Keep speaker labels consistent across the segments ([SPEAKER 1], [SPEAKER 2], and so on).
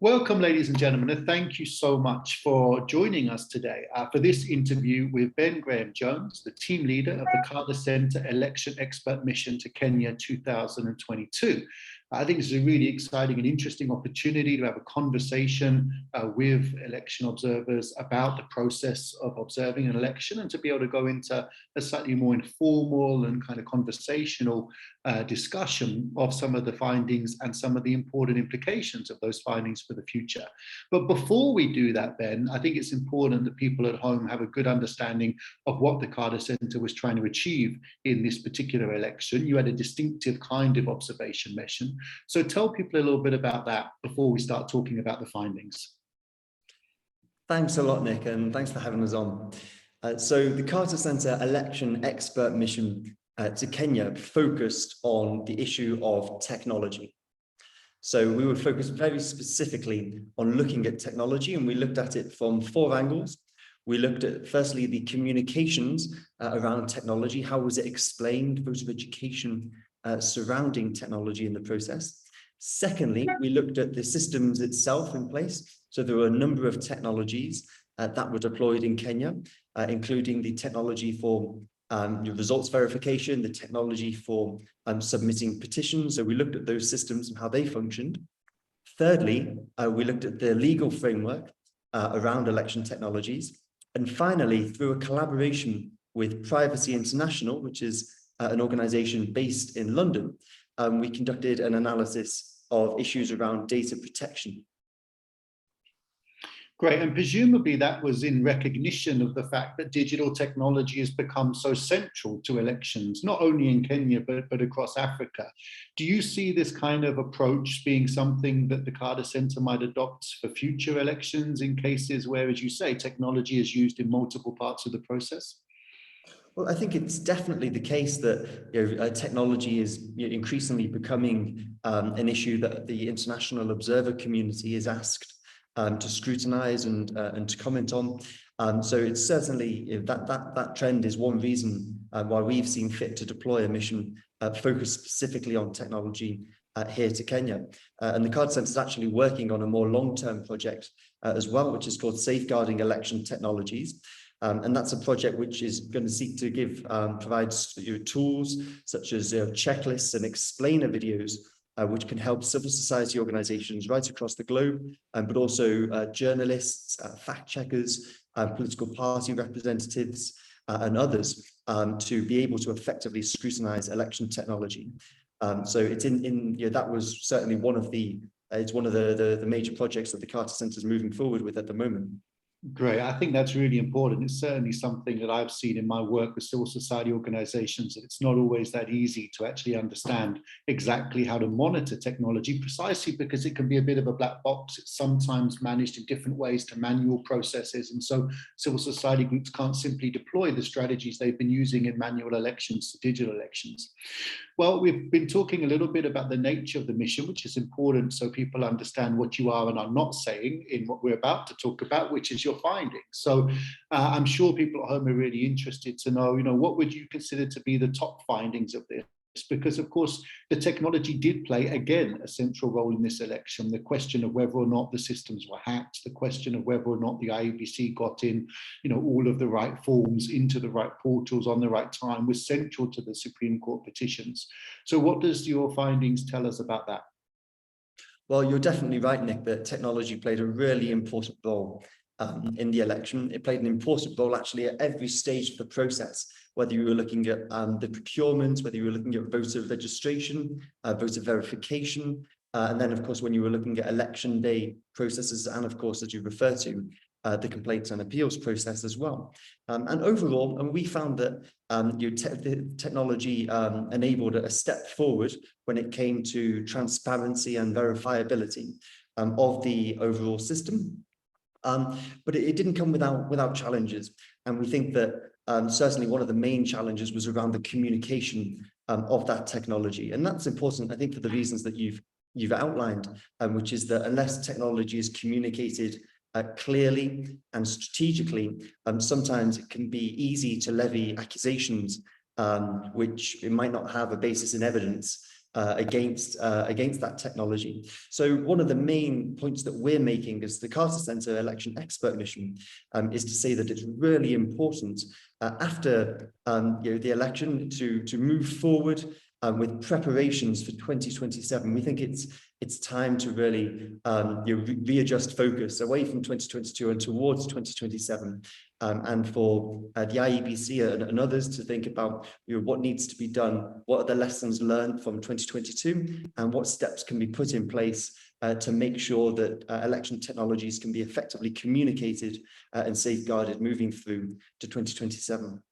[SPEAKER 1] Welcome, ladies and gentlemen, and thank you so much for joining us today for this interview with Ben Graham-Jones, the team leader of the Carter Center Election Expert Mission to Kenya 2022. I think this is a really exciting and interesting opportunity to have a conversation with election observers about the process of observing an election and to be able to go into a slightly more informal and kind of conversational discussion of some of the findings and some of the important implications of those findings for the future. But before we do that, Ben, I think it's important that people at home have a good understanding of what the Carter Center was trying to achieve in this particular election. You had a distinctive kind of observation mission. So tell people a little bit about that before we start talking about the findings.
[SPEAKER 2] Thanks a lot, Nick, and thanks for having us on. So the Carter Center Election Expert Mission to Kenya focused on the issue of technology. So we were focused very specifically on looking at technology, and we looked at it from four angles. We looked at, firstly, the communications around technology. How was it explained, voter education surrounding technology in the process? Secondly, we looked at the systems itself in place. So there were a number of technologies that were deployed in Kenya, including the technology for results verification, the technology for submitting petitions. So we looked at those systems and how they functioned. Thirdly, we looked at the legal framework around election technologies. And finally, through a collaboration with Privacy International, which is an organization based in London, we conducted an analysis of issues around data protection.
[SPEAKER 1] Great, and presumably that was in recognition of the fact that digital technology has become so central to elections, not only in Kenya, but across Africa. Do you see this kind of approach being something that the Carter Center might adopt for future elections in cases where, as you say, technology is used in multiple parts of the process?
[SPEAKER 2] Well, I think it's definitely the case that technology is increasingly becoming an issue that the international observer community is asked to scrutinize and to comment on. So it's certainly that trend is one reason why we've seen fit to deploy a mission focused specifically on technology here to Kenya. And the Carter Center is actually working on a more long-term project as well, which is called Safeguarding Election Technologies. And that's a project which is going to seek to provide tools such as checklists and explainer videos, which can help civil society organizations right across the globe, but also journalists, fact checkers, political party representatives, and others to be able to effectively scrutinize election technology. So it's that was certainly one of the major projects that the Carter Center is moving forward with at the moment.
[SPEAKER 1] Great. I think that's really important. It's certainly something that I've seen in my work with civil society organizations, that it's not always that easy to actually understand exactly how to monitor technology, precisely because it can be a bit of a black box. It's sometimes managed in different ways to manual processes. And so civil society groups can't simply deploy the strategies they've been using in manual elections to digital elections. Well, we've been talking a little bit about the nature of the mission, which is important so people understand what you are and are not saying in what we're about to talk about, which is your findings. So I'm sure people at home are really interested to know, what would you consider to be the top findings of this? Because, of course, the technology did play, again, a central role in this election. The question of whether or not the systems were hacked, the question of whether or not the IEBC got in, all of the right forms into the right portals on the right time was central to the Supreme Court petitions. So what does your findings tell us about that?
[SPEAKER 2] Well, you're definitely right, Nick, that technology played a really important role in the election. It played an important role actually at every stage of the process, whether you were looking at the procurement, whether you were looking at voter registration, voter verification, and then of course when you were looking at election day processes, and of course, as you refer to, the complaints and appeals process as well. And overall, we found that the technology enabled a step forward when it came to transparency and verifiability of the overall system. But it didn't come without challenges. And we think that certainly one of the main challenges was around the communication of that technology. And that's important, I think, for the reasons that you've outlined, which is that unless technology is communicated clearly and strategically, sometimes it can be easy to levy accusations which it might not have a basis in evidence, against that technology. So one of the main points that we're making as the Carter Center Election Expert Mission is to say that it's really important after the election to move forward with preparations for 2027. We think it's time to really readjust focus away from 2022 and towards 2027, and for the IEBC and others to think about what needs to be done, what are the lessons learned from 2022, and what steps can be put in place to make sure that election technologies can be effectively communicated and safeguarded moving through to 2027.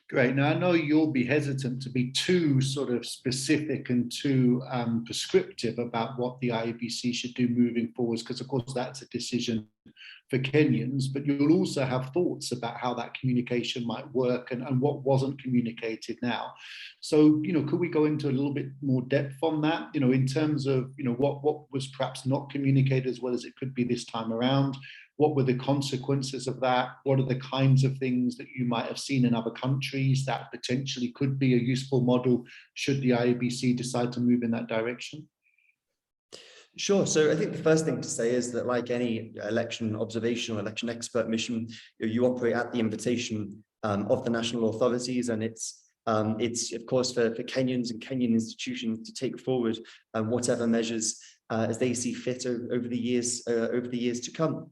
[SPEAKER 1] Great. Now, I know you'll be hesitant to be too sort of specific and too prescriptive about what the IEBC should do moving forwards, because of course that's a decision for Kenyans, but you'll also have thoughts about how that communication might work and what wasn't communicated now. So, could we go into a little bit more depth on that, in terms of, what was perhaps not communicated as well as it could be this time around? What were the consequences of that? What are the kinds of things that you might have seen in other countries that potentially could be a useful model should the IEBC decide to move in that direction?
[SPEAKER 2] Sure. So I think the first thing to say is that, like any election observation or election expert mission, you operate at the invitation of the national authorities, and it's of course for Kenyans and Kenyan institutions to take forward whatever measures as they see fit over the years to come.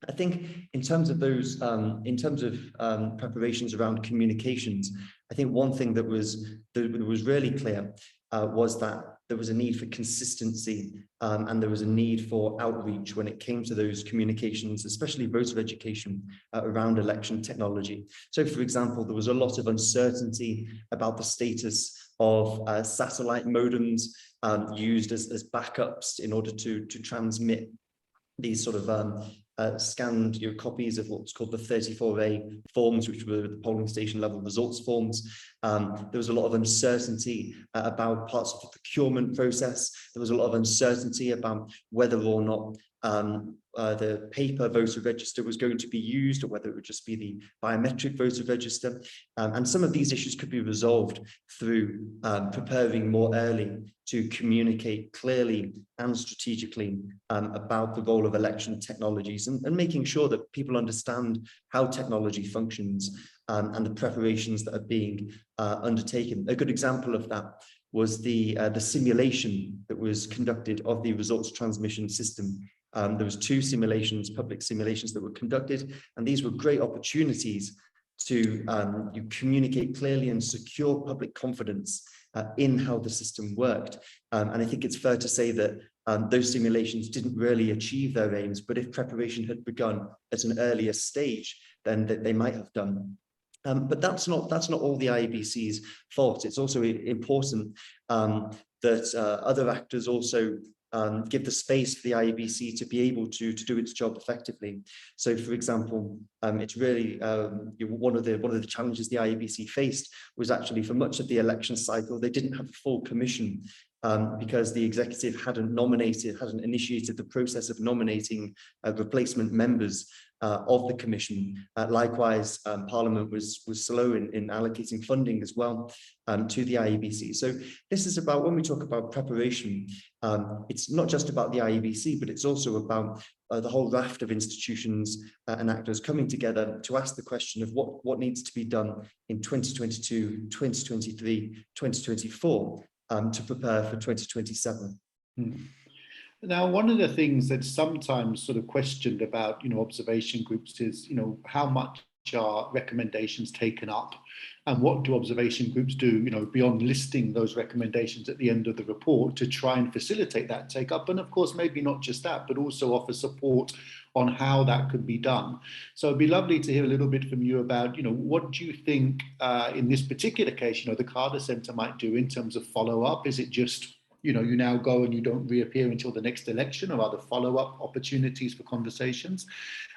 [SPEAKER 2] I think in terms of those, preparations around communications, I think one thing that was really clear was that there was a need for consistency and there was a need for outreach when it came to those communications, especially voter education around election technology. So, for example, there was a lot of uncertainty about the status of satellite modems used as backups in order to transmit these sort of scanned copies of what's called the 34A forms, which were the polling station level results forms. There was a lot of uncertainty about parts of the procurement process. There was a lot of uncertainty about whether or not the paper voter register was going to be used, or whether it would just be the biometric voter register. And some of these issues could be resolved through preparing more early to communicate clearly and strategically about the role of election technologies, and making sure that people understand how technology functions and the preparations that are being undertaken. A good example of that was the simulation that was conducted of the results transmission system. There was two simulations, public simulations, that were conducted, and these were great opportunities to you communicate clearly and secure public confidence in how the system worked. And I think it's fair to say that those simulations didn't really achieve their aims, but if preparation had begun at an earlier stage, then they might have done. But that's not all the IEBC's fault. It's also important that other actors also give the space for the IEBC to be able to do its job effectively. So, for example, it's really one of the challenges the IEBC faced was actually for much of the election cycle, they didn't have a full commission because the executive hadn't initiated the process of nominating replacement members of the commission. Likewise, Parliament was slow in allocating funding as well to the IEBC. So this is about, when we talk about preparation, it's not just about the IEBC, but it's also about the whole raft of institutions and actors coming together to ask the question of what needs to be done in 2022, 2023, 2024 to prepare for 2027.
[SPEAKER 1] Now, one of the things that's sometimes sort of questioned about, observation groups is, how much are recommendations taken up, and what do observation groups do, beyond listing those recommendations at the end of the report to try and facilitate that take up, and of course, maybe not just that, but also offer support on how that could be done. So it'd be lovely to hear a little bit from you about, what do you think in this particular case, the Carter Center might do in terms of follow-up? Is it just, you now go and you don't reappear until the next election, or other follow-up opportunities for conversations?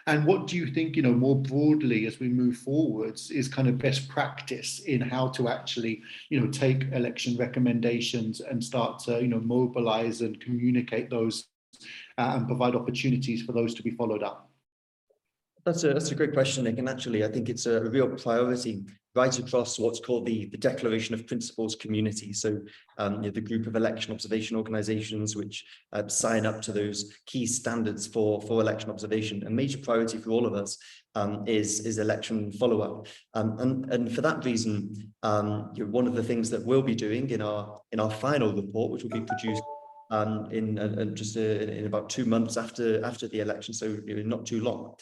[SPEAKER 1] And what do you think, more broadly as we move forwards, is kind of best practice in how to actually, take election recommendations and start to, mobilize and communicate those and provide opportunities for those to be followed up?
[SPEAKER 2] That's a great question, Nick. And actually, I think it's a real priority right across what's called the Declaration of Principles community. So the group of election observation organizations which sign up to those key standards for election observation. A major priority for all of us is election follow-up. And for that reason, one of the things that we'll be doing in our final report, which will be produced in about 2 months after the election, so not too long,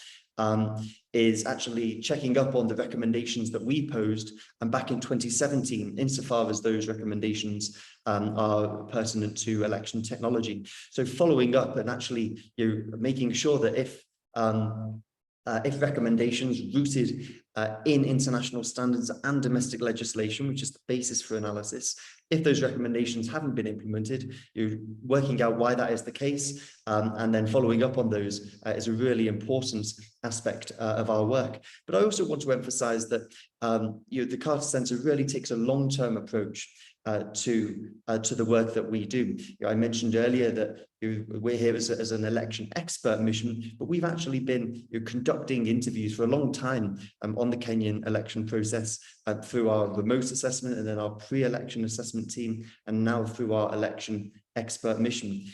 [SPEAKER 2] is actually checking up on the recommendations that we posed back in 2017, insofar as those recommendations are pertinent to election technology. So following up and actually making sure that if recommendations rooted in international standards and domestic legislation, which is the basis for analysis, if those recommendations haven't been implemented, you're working out why that is the case, and then following up on those is a really important aspect of our work. But I also want to emphasize that the Carter Centre really takes a long-term approach to the work that we do. I mentioned earlier that we're here as an election expert mission, but we've actually been conducting interviews for a long time on the Kenyan election process through our remote assessment and then our pre-election assessment team, and now through our election expert mission.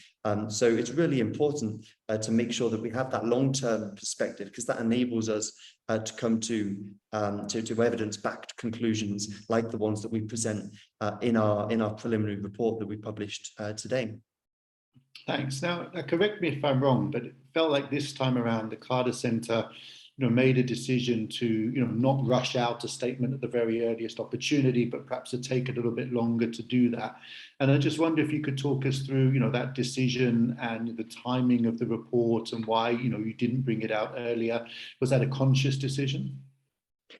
[SPEAKER 2] So it's really important to make sure that we have that long-term perspective, because that enables us to come to evidence-backed conclusions like the ones that we present in our preliminary report that we published today.
[SPEAKER 1] Thanks. Now, correct me if I'm wrong, but it felt like this time around the Carter Centre made a decision to not rush out a statement at the very earliest opportunity, but perhaps to take a little bit longer to do that. And I just wonder if you could talk us through that decision and the timing of the report and why you didn't bring it out earlier. Was that a conscious decision?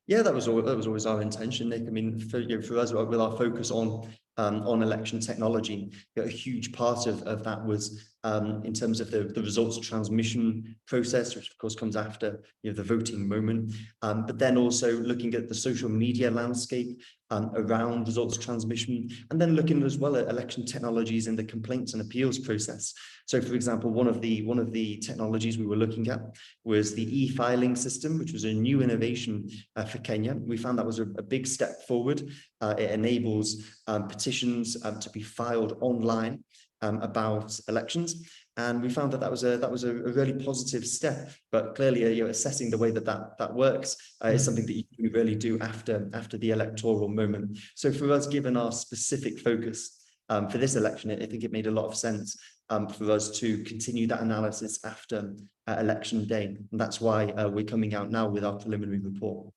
[SPEAKER 2] Yeah, that was always our intention, Nick. I mean, for us, with our focus on election technology, a huge part of that was in terms of the results transmission process, which of course comes after the voting moment, but then also looking at the social media landscape around results transmission, and then looking as well at election technologies in the complaints and appeals process. So, for example, one of the technologies we were looking at was the e-filing system, which was a new innovation for Kenya. We found that was a big step forward. It enables petitions to be filed online about elections, and we found that was a really positive step. But clearly, assessing the way that works is something that you really do after the electoral moment. So for us, given our specific focus for this election, I think it made a lot of sense for us to continue that analysis after election day, and that's why we're coming out now with our preliminary report.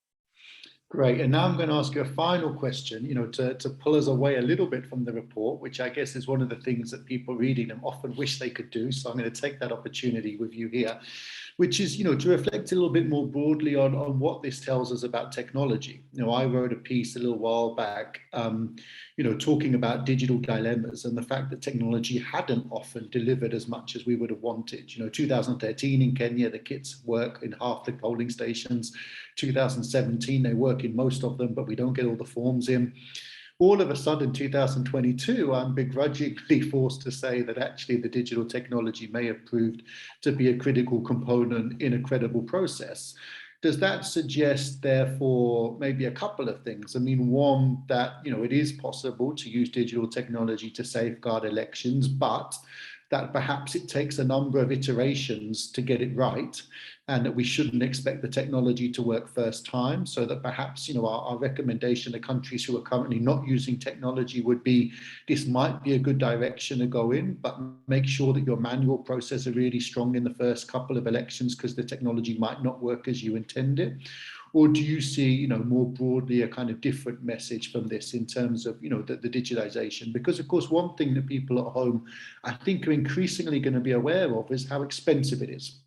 [SPEAKER 1] Great. And now I'm going to ask you a final question, to pull us away a little bit from the report, which I guess is one of the things that people reading them often wish they could do. So I'm going to take that opportunity with you here, which is, to reflect a little bit more broadly on what this tells us about technology. I wrote a piece a little while back, talking about digital dilemmas and the fact that technology hadn't often delivered as much as we would have wanted. 2013 in Kenya, the kits work in half the polling stations. 2017, they work in most of them, but we don't get all the forms in. All of a sudden, 2022, I'm begrudgingly forced to say that actually the digital technology may have proved to be a critical component in a credible process. Does that suggest, therefore, maybe a couple of things? I mean, one, that it is possible to use digital technology to safeguard elections, but that perhaps it takes a number of iterations to get it right, and that we shouldn't expect the technology to work first time, so that perhaps our recommendation to countries who are currently not using technology would be, this might be a good direction to go in, but make sure that your manual process are really strong in the first couple of elections, because the technology might not work as you intended. Or do you see, more broadly, a kind of different message from this in terms of, the digitization? Because, of course, one thing that people at home, I think, are increasingly going to be aware of is how expensive it is.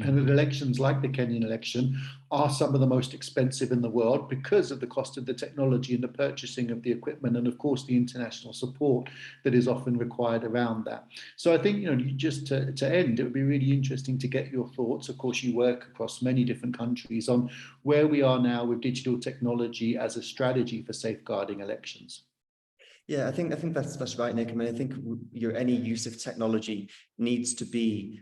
[SPEAKER 1] And that elections like the Kenyan election are some of the most expensive in the world because of the cost of the technology and the purchasing of the equipment, and of course the international support that is often required around that. So I think, just to end, it would be really interesting to get your thoughts. Of course, you work across many different countries on where we are now with digital technology as a strategy for safeguarding elections.
[SPEAKER 2] Yeah, I think that's right, Nick. I mean, I think any use of technology needs to be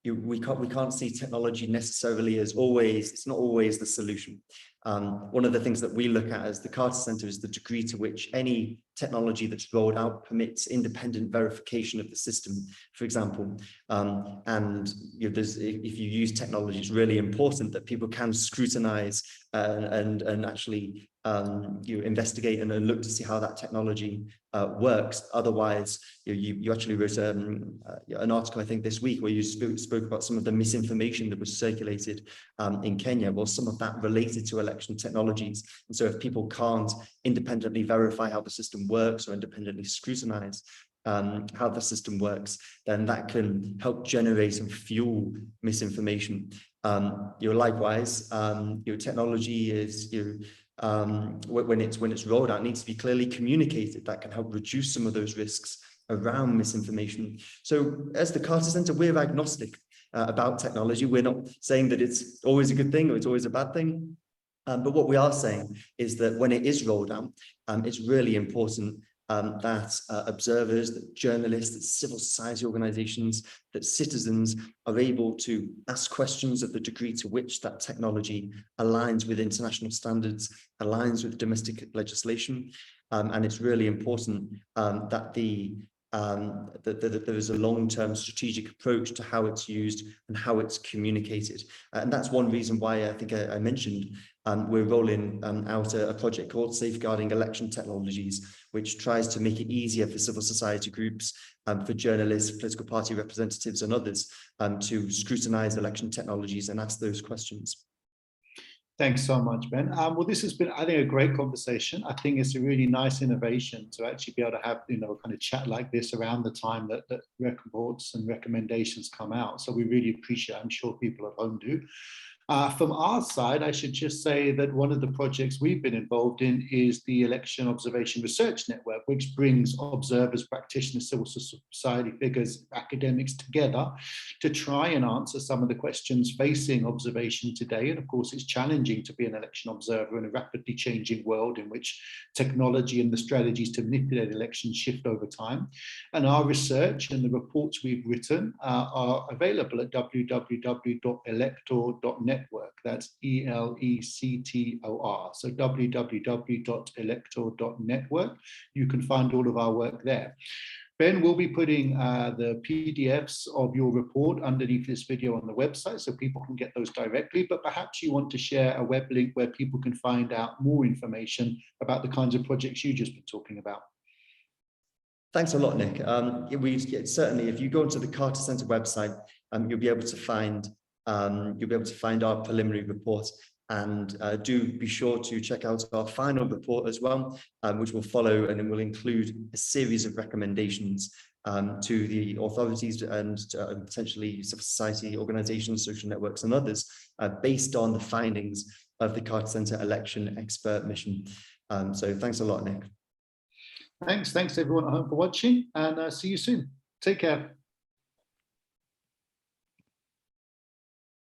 [SPEAKER 2] we can't see technology necessarily as always, it's not always the solution. One of the things that we look at as the Carter Centre is the degree to which any technology that's rolled out permits independent verification of the system, for example. And if you use technology, it's really important that people can scrutinize and actually investigate and look to see how that technology works. Otherwise, you actually wrote an article, I think, this week where you spoke about some of the misinformation that was circulated in Kenya. Well, some of that related to election technologies. And so if people can't independently verify how the system works or independently scrutinize how the system works, then that can help generate and fuel misinformation. Likewise, technology is when it's rolled out, it needs to be clearly communicated. That can help reduce some of those risks around misinformation. So as the Carter Centre, we're agnostic about technology. We're not saying that it's always a good thing or it's always a bad thing. But what we are saying is that when it is rolled out, it's really important that observers, that journalists, that civil society organizations, that citizens are able to ask questions of the degree to which that technology aligns with international standards, aligns with domestic legislation. And it's really important that that there is a long-term strategic approach to how it's used and how it's communicated. And that's one reason why I think I mentioned we're rolling out a project called Safeguarding Election Technologies, which tries to make it easier for civil society groups, for journalists, political party representatives and others to scrutinize election technologies and ask those questions.
[SPEAKER 1] Thanks so much, Ben. Well, this has been, I think, a great conversation. I think it's a really nice innovation to actually be able to have, kind of chat like this around the time that reports and recommendations come out. So we really appreciate it. I'm sure people at home do. From our side, I should just say that one of the projects we've been involved in is the Election Observation Research Network, which brings observers, practitioners, civil society figures, academics together to try and answer some of the questions facing observation today. And of course, it's challenging to be an election observer in a rapidly changing world in which technology and the strategies to manipulate elections shift over time. And our research and the reports we've written are available at www.elector.net. That's ELECTOR. So www.elector.network. You can find all of our work there. Ben will be putting the PDFs of your report underneath this video on the website so people can get those directly, but perhaps you want to share a web link where people can find out more information about the kinds of projects you just been talking about.
[SPEAKER 2] Thanks a lot, Nick. Certainly, if you go to the Carter Centre website, you'll be able to find our preliminary report, and do be sure to check out our final report as well, which will follow, and it will include a series of recommendations to the authorities and potentially civil society organizations, social networks and others, based on the findings of the Carter Centre Election Expert Mission. So thanks a lot, Nick.
[SPEAKER 1] Thanks everyone at home for watching, and see you soon. Take care.